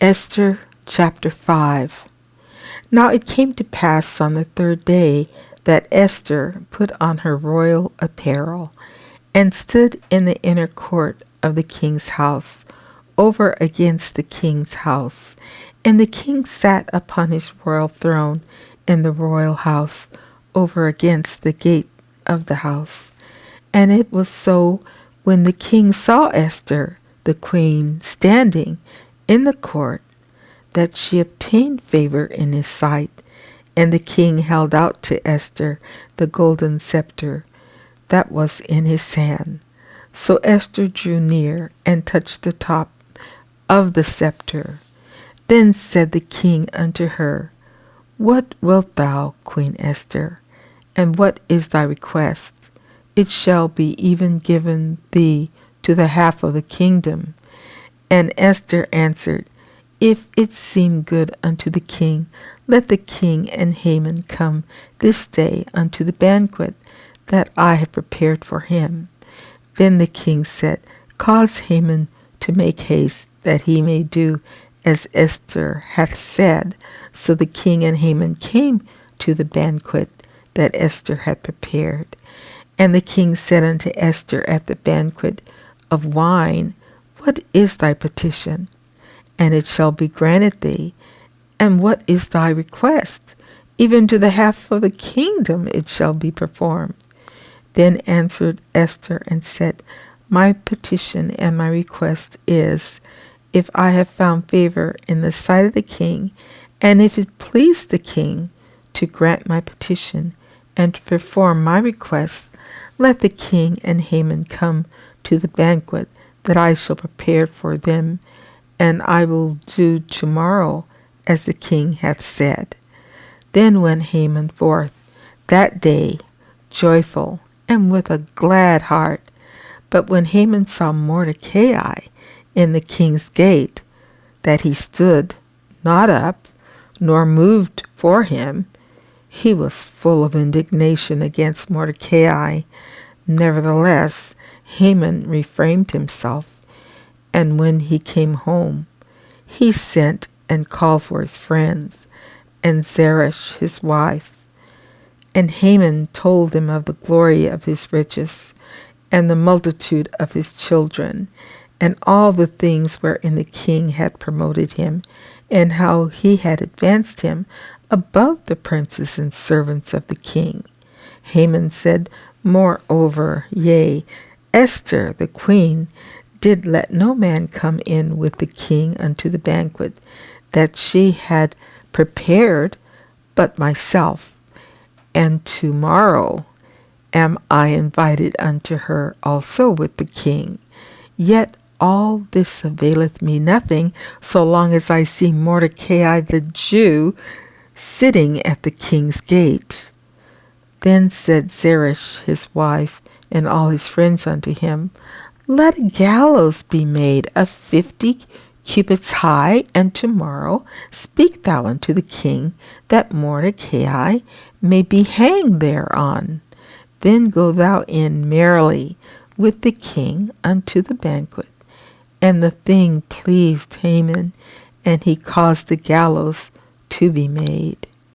Esther chapter 5. Now it came to pass on the third day that Esther put on her royal apparel and stood in the inner court of the king's house, over against the king's house. And the king sat upon his royal throne in the royal house, over against the gate of the house. And it was so, when the king saw Esther, the queen, standing in the court, that she obtained favor in his sight. And the king held out to Esther the golden sceptre that was in his hand. So Esther drew near and touched the top of the sceptre. Then said the king unto her, What wilt thou, Queen Esther? And what is thy request? It shall be even given thee to the half of the kingdom. And Esther answered, If it seem good unto the king, let the king and Haman come this day unto the banquet that I have prepared for him. Then the king said, Cause Haman to make haste, that he may do as Esther hath said. So the king and Haman came to the banquet that Esther had prepared. And the king said unto Esther at the banquet of wine, What is thy petition? And it shall be granted thee. And what is thy request? Even to the half of the kingdom it shall be performed. Then answered Esther and said, My petition and my request is, if I have found favor in the sight of the king, and if it please the king to grant my petition and to perform my request, let the king and Haman come to the banquet that I shall prepare for them, and I will do tomorrow as the king hath said. Then went Haman forth that day, joyful and with a glad heart. But when Haman saw Mordecai in the king's gate, that he stood not up, nor moved for him, he was full of indignation against Mordecai. Nevertheless, Haman refrained himself, and when he came home, he sent and called for his friends, and Zeresh his wife. And Haman told them of the glory of his riches, and the multitude of his children, and all the things wherein the king had promoted him, and how he had advanced him above the princes and servants of the king. Haman said, Moreover, yea, Esther the queen did let no man come in with the king unto the banquet that she had prepared but myself. And tomorrow am I invited unto her also with the king. Yet all this availeth me nothing, so long as I see Mordecai the Jew sitting at the king's gate. Then said Zeresh his wife and all his friends unto him, Let a gallows be made of 50 cubits high, and tomorrow speak thou unto the king, that Mordecai may be hanged thereon. Then go thou in merrily with the king unto the banquet. And the thing pleased Haman, and he caused the gallows to be made.